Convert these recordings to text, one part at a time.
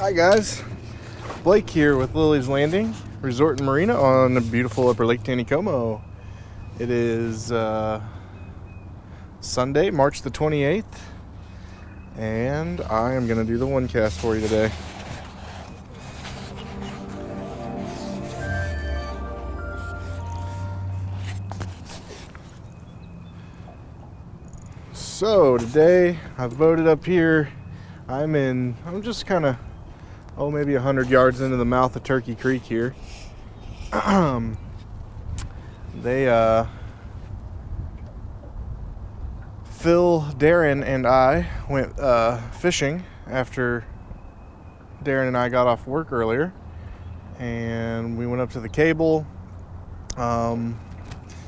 Hi guys, Blake here with Lilley's Landing Resort and Marina on the beautiful upper Lake Taneycomo. It is Sunday, March the 28th, and I am going to do the one cast for you today. So today I've boated up here. I'm just kind of, maybe 100 yards into the mouth of Turkey Creek here. Phil, Darren, and I went fishing after Darren and I got off work earlier, and we went up to the cable.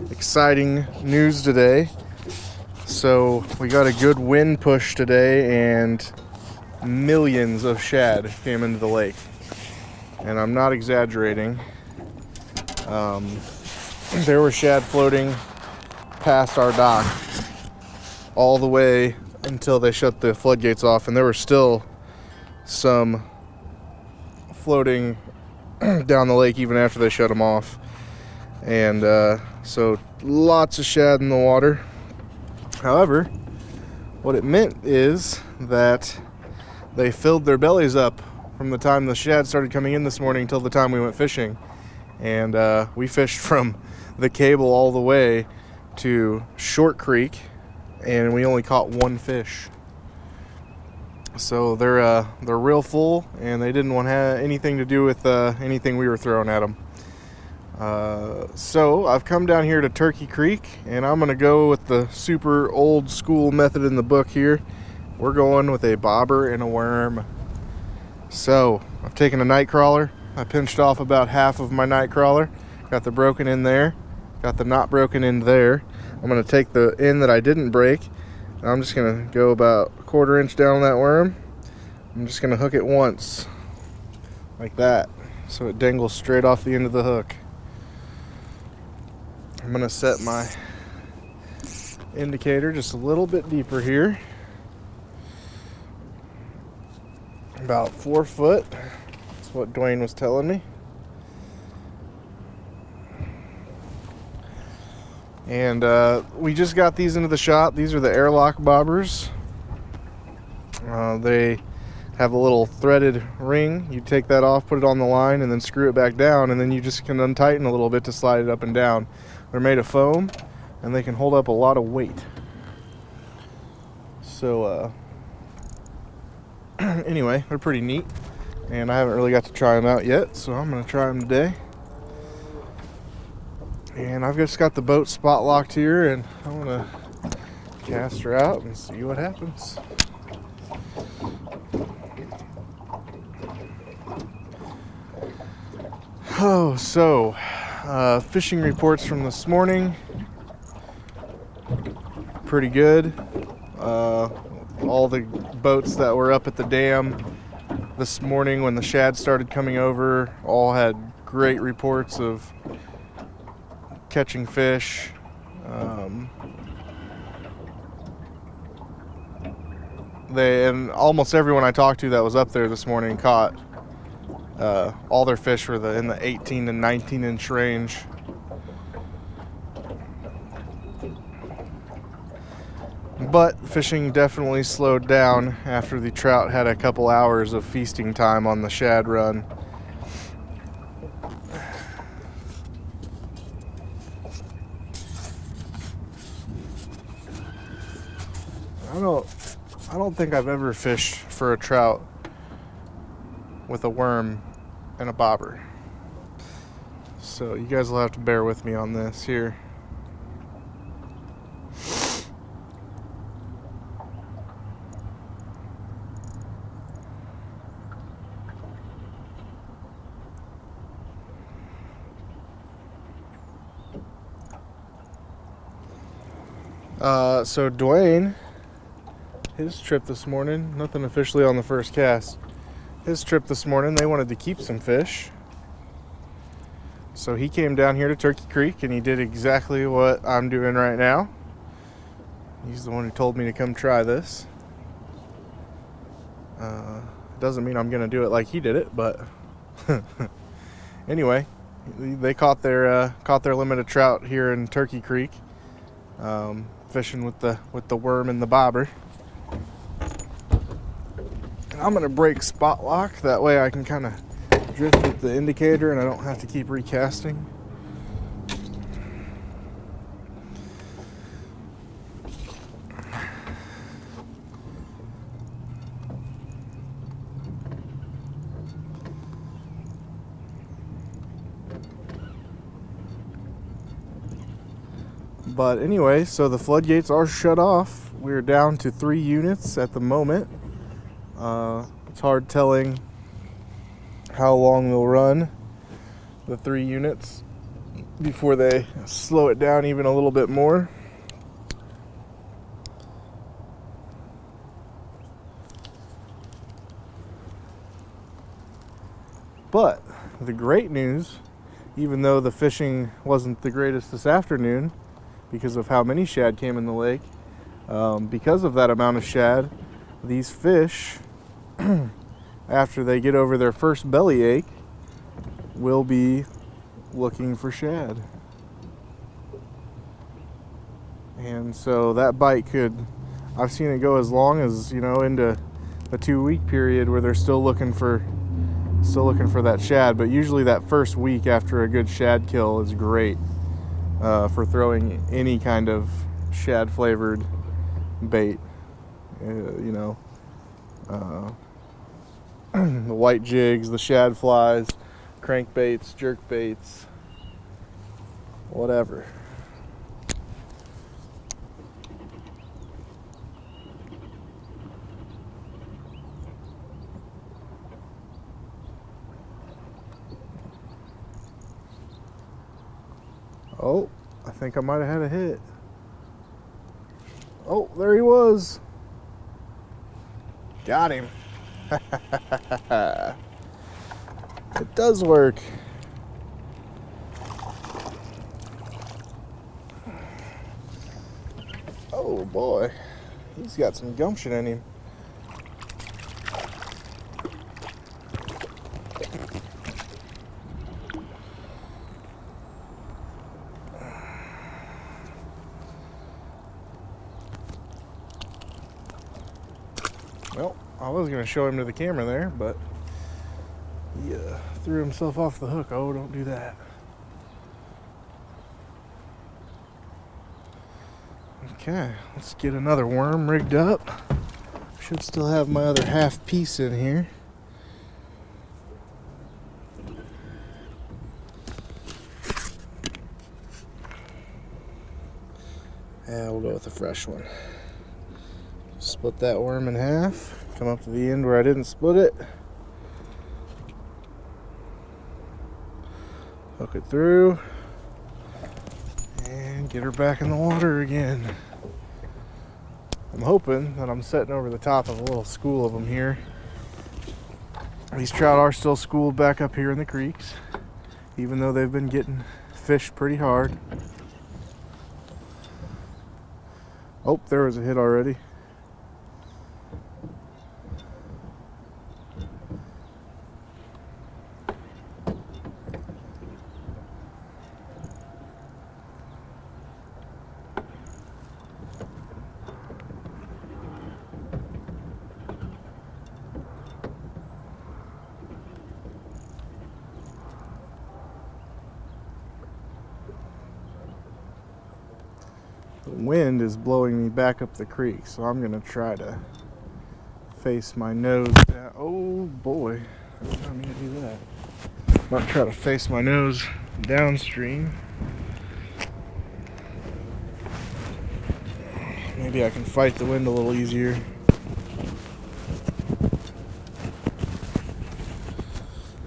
Exciting news today. So we got a good wind push today, and millions of shad came into the lake, and I'm not exaggerating. There were shad floating past our dock all the way until they shut the floodgates off, and there were still some floating down the lake even after they shut them off. And so lots of shad in the water. However, what it meant is that they filled their bellies up from the time the shad started coming in this morning until the time we went fishing. And we fished from the cable all the way to Short Creek, and we only caught one fish. So they're real full, and they didn't want to have anything to do with anything we were throwing at them. So I've come down here to Turkey Creek, and I'm gonna go with the super old school method in the book here. We're going with a bobber and a worm. So I've taken a night crawler. I pinched off about half of my night crawler, got the broken end there, got the not broken end there. I'm gonna take the end that I didn't break, and I'm just gonna go about a 1/4 inch down that worm. I'm just gonna hook it once like that, so it dangles straight off the end of the hook. I'm gonna set my indicator just a little bit deeper here, about 4 foot. That's what Dwayne was telling me. And we just got these into the shop. These are the airlock bobbers. They have a little threaded ring. You take that off, put it on the line, and then screw it back down, and then you just can untighten a little bit to slide it up and down. They're made of foam, and they can hold up a lot of weight. So anyway, they're pretty neat, and I haven't really got to try them out yet, so I'm going to try them today. And I've just got the boat spot locked here, and I'm going to cast her out and see what happens. Oh, so fishing reports from this morning, pretty good. All the boats that were up at the dam this morning when the shad started coming over all had great reports of catching fish. And almost everyone I talked to that was up there this morning caught all their fish were in the 18 and 19 inch range. But fishing definitely slowed down after the trout had a couple hours of feasting time on the shad run. I don't think I've ever fished for a trout with a worm and a bobber. So you guys will have to bear with me on this here. So Dwayne, his trip this morning, nothing officially on the first cast. His trip this morning, they wanted to keep some fish. So he came down here to Turkey Creek, and he did exactly what I'm doing right now. He's the one who told me to come try this. Doesn't mean I'm gonna do it like he did it, but anyway, they caught their limit of trout here in Turkey Creek, fishing with the worm and the bobber. And I'm gonna break spot lock, that way I can kind of drift with the indicator and I don't have to keep recasting. But anyway, so the floodgates are shut off. We're down to 3 units at the moment. It's hard telling how long they'll run, the 3 units, before they slow it down even a little bit more. But the great news, even though the fishing wasn't the greatest this afternoon, because of how many shad came in the lake, because of that amount of shad, these fish, after they get over their first bellyache, will be looking for shad. And so that bite could, I've seen it go as long as, you know, into a 2-week period where they're still looking for that shad. But usually that first week after a good shad kill is great for throwing any kind of shad flavored bait. You know, the white jigs, the shad flies, crankbaits, jerk baits, whatever. Oh, I think I might have had a hit. Oh, there he was. Got him. It does work. Oh boy, he's got some gumption in him. Well, I was going to show him to the camera there, but he threw himself off the hook. Oh, don't do that. Okay, let's get another worm rigged up. Should still have my other half piece in here. And we'll go with a fresh one. Split that worm in half, come up to the end where I didn't split it, hook it through, and get her back in the water again. I'm hoping that I'm setting over the top of a little school of them here. These trout are still schooled back up here in the creeks, even though they've been getting fished pretty hard. Oh, there was a hit already. The wind is blowing me back up the creek, so I'm going to try to face my nose down. Oh boy, I didn't mean to do that. I'm going to try to face my nose downstream. Maybe I can fight the wind a little easier.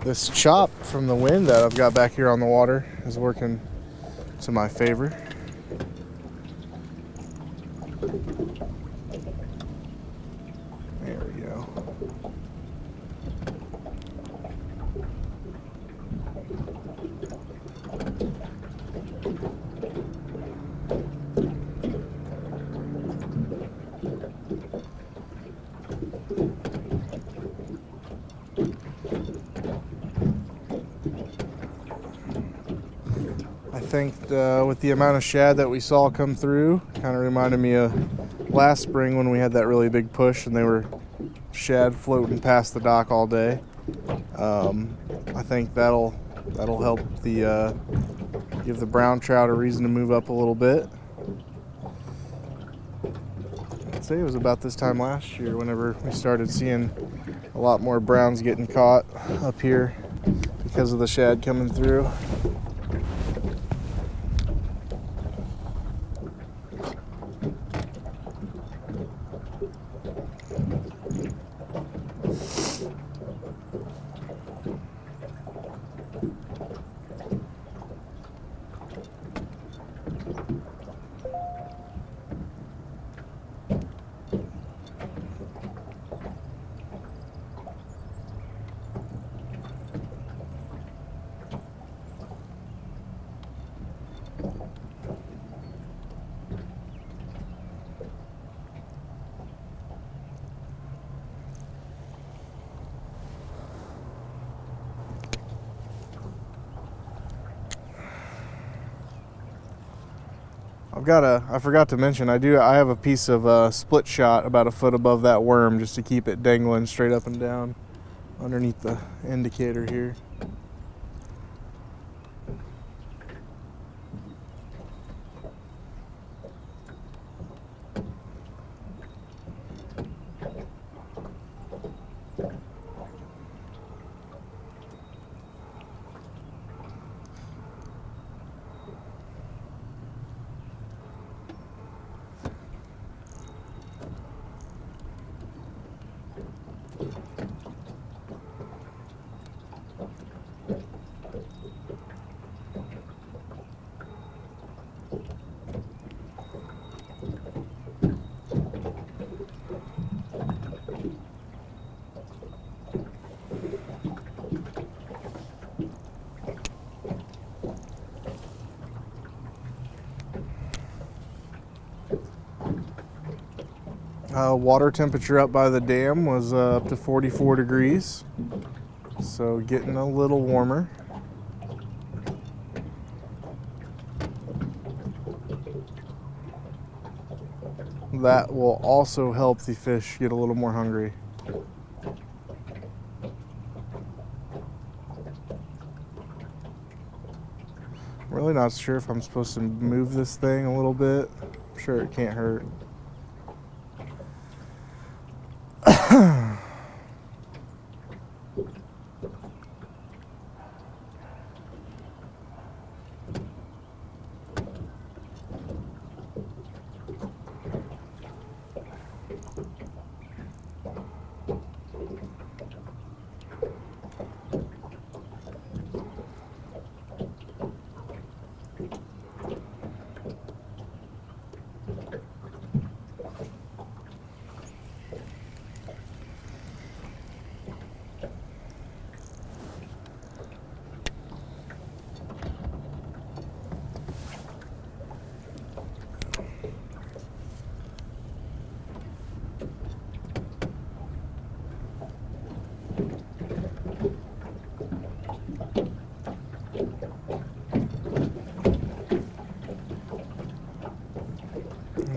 This chop from the wind that I've got back here on the water is working to my favor. There we go. think with the amount of shad that we saw come through, kind of reminded me of last spring when we had that really big push and they were shad floating past the dock all day. I think that'll help the give the brown trout a reason to move up a little bit. I'd say it was about this time last year whenever we started seeing a lot more browns getting caught up here because of the shad coming through. I forgot to mention, I have a piece of split shot about a foot above that worm just to keep it dangling straight up and down underneath the indicator here. Water temperature up by the dam was up to 44 degrees, so getting a little warmer. That will also help the fish get a little more hungry. I'm really not sure if I'm supposed to move this thing a little bit. I'm sure it can't hurt.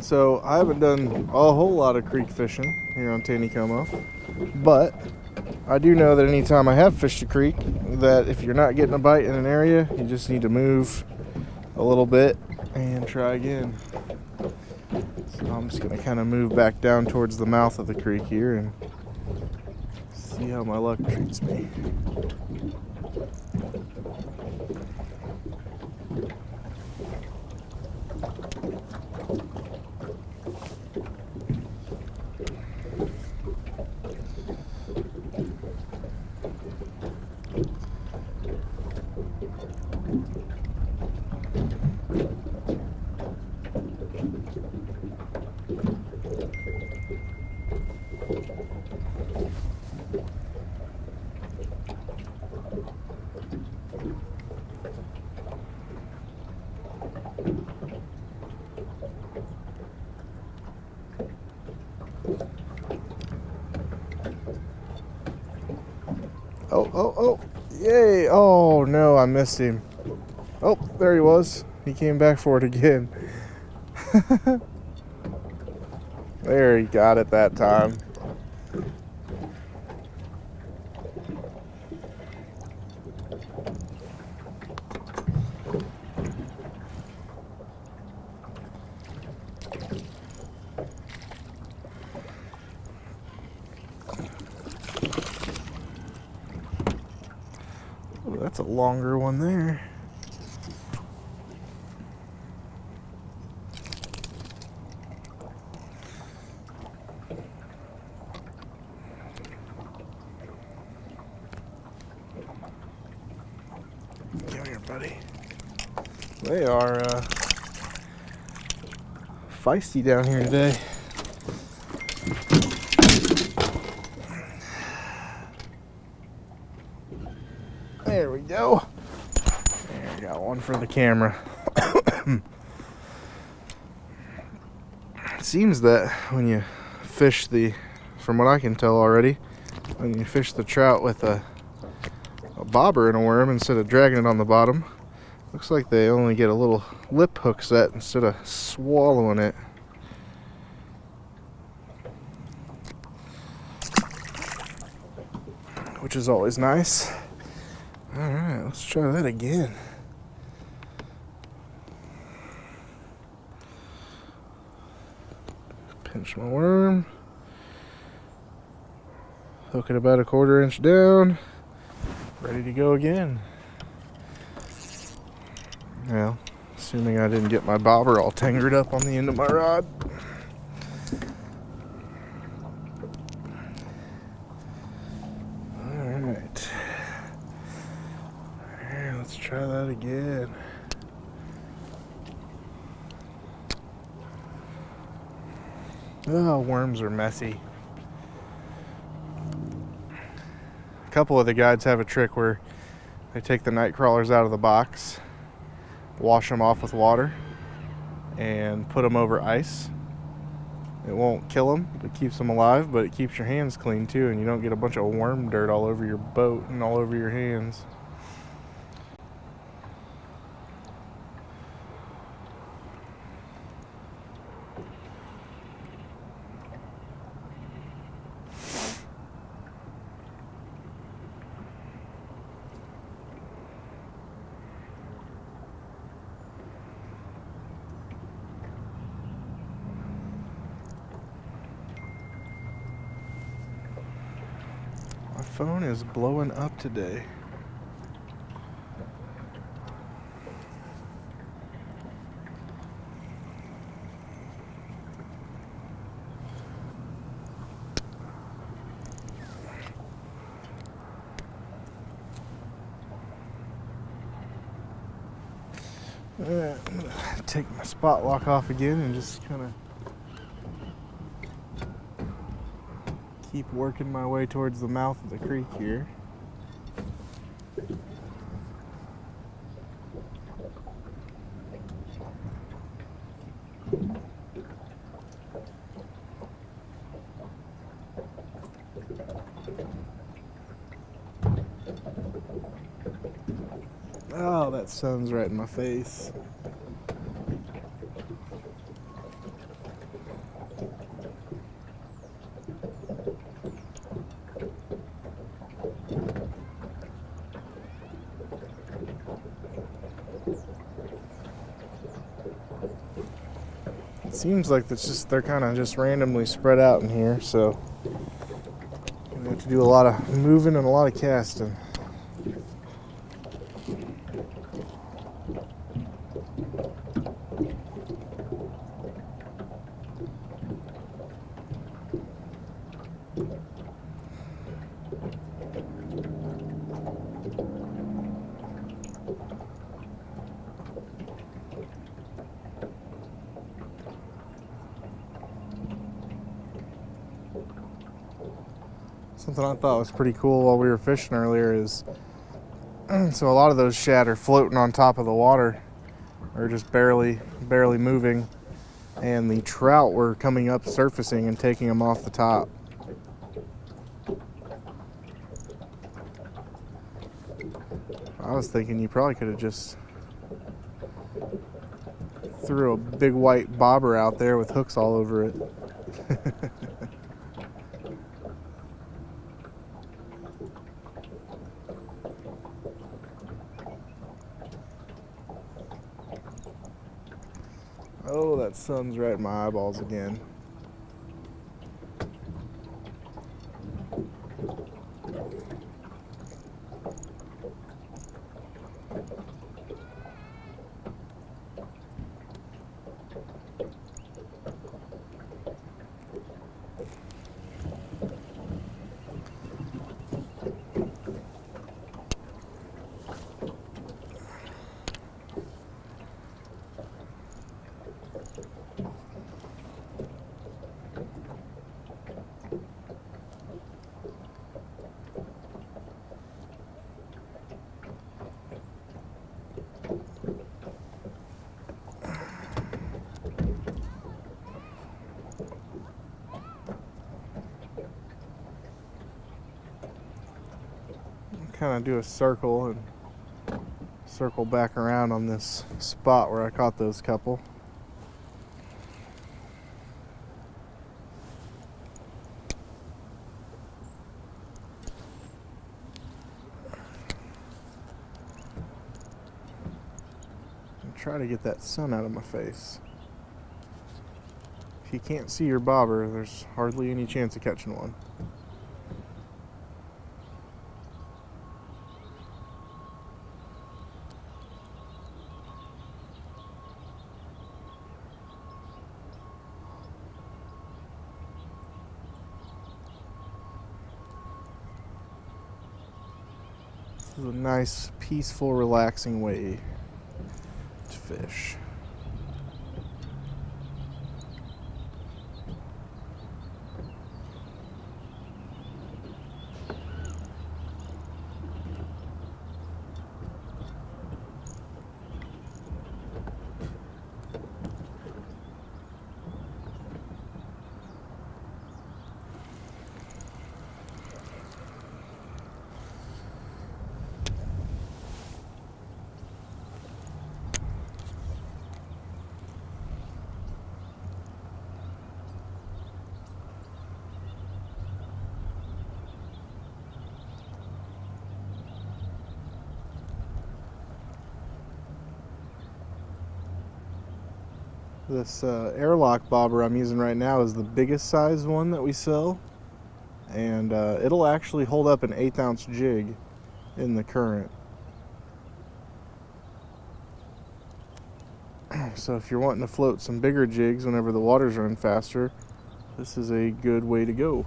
So I haven't done a whole lot of creek fishing here on Taneycomo, but I do know that anytime I have fished a creek, that if you're not getting a bite in an area, you just need to move a little bit and try again. So I'm just going to kind of move back down towards the mouth of the creek here and see how my luck treats me. Oh, yay. Oh, no, I missed him. Oh, there he was. He came back for it again. There, he got it that time. Ooh, that's a longer one there. Come here, buddy. They are feisty down here today. There we go. There, I got one for the camera. It seems that when you fish from what I can tell already, when you fish the trout with a bobber and a worm instead of dragging it on the bottom, looks like they only get a little lip hook set instead of swallowing it. Which is always nice. Alright, let's try that again. Pinch my worm. Hook it about a 1/4 inch down. Ready to go again. Well, assuming I didn't get my bobber all tangled up on the end of my rod. Alright. Let's try that again. Oh, worms are messy. A couple of the guides have a trick where they take the night crawlers out of the box, wash them off with water, and put them over ice. It won't kill them, it keeps them alive, but it keeps your hands clean too, and you don't get a bunch of worm dirt all over your boat and all over your hands. My phone is blowing up today. Alright, I'm gonna take my spot lock off again and just kind of keep working my way towards the mouth of the creek here. Oh, that sun's right in my face. It seems like they're kind of just randomly spread out in here, so you have to do a lot of moving and a lot of casting. Something I thought was pretty cool while we were fishing earlier is, so a lot of those shad are floating on top of the water, or just barely moving, and the trout were coming up, surfacing, and taking them off the top. I was thinking you probably could have just Threw a big white bobber out there with hooks all over it. Oh, that sun's right in my eyeballs again. Kind of do a circle and circle back around on this spot where I caught those couple. And try to get that sun out of my face. If you can't see your bobber, there's hardly any chance of catching one. This is a nice, peaceful, relaxing way to fish. This airlock bobber I'm using right now is the biggest size one that we sell, and it'll actually hold up an 1/8 ounce jig in the current. So if you're wanting to float some bigger jigs whenever the water's running faster, this is a good way to go.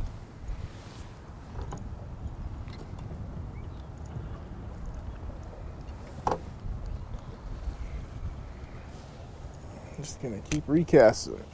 Just gonna keep recasting it.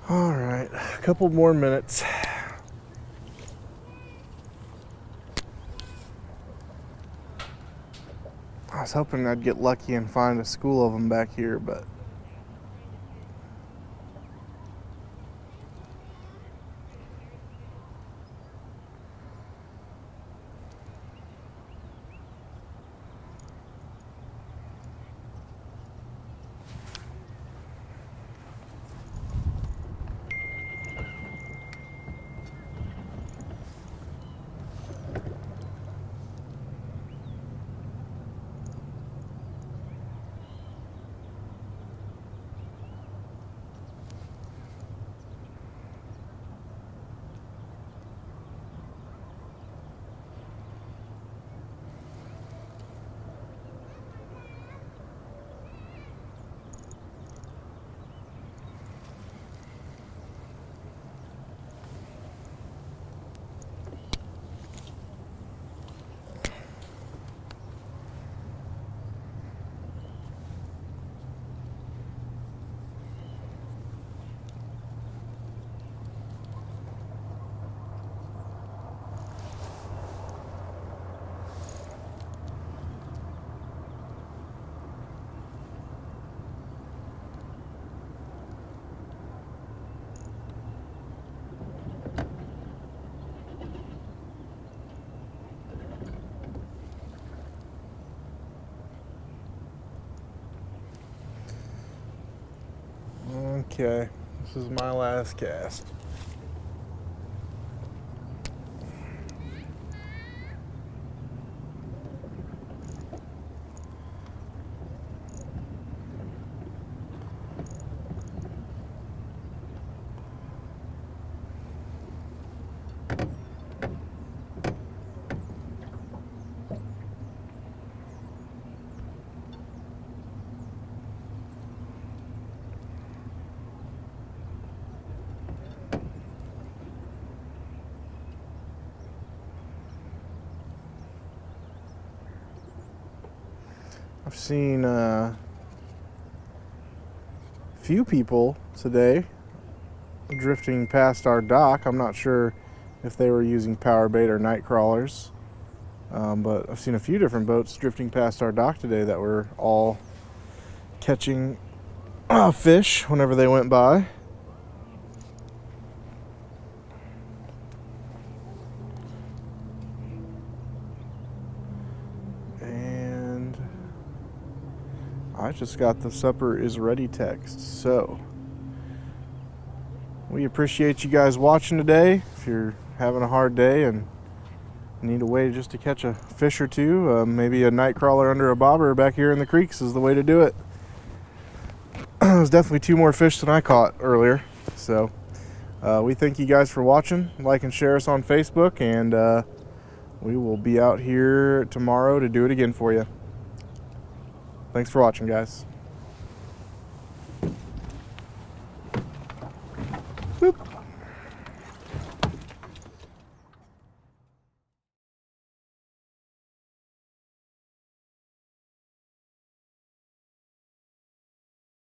All right, a couple more minutes. I was hoping I'd get lucky and find a school of them back here, but Okay, this is my last cast. I've seen a few people today drifting past our dock. I'm not sure if they were using power bait or night crawlers, but I've seen a few different boats drifting past our dock today that were all catching fish whenever they went by. I just got the supper is ready text. So we appreciate you guys watching today. If you're having a hard day and need a way just to catch a fish or two, maybe a night crawler under a bobber back here in the creeks is the way to do it. There's definitely 2 more fish than I caught earlier. So we thank you guys for watching. Like and share us on Facebook, and we will be out here tomorrow to do it again for you. Thanks for watching, guys. Boop.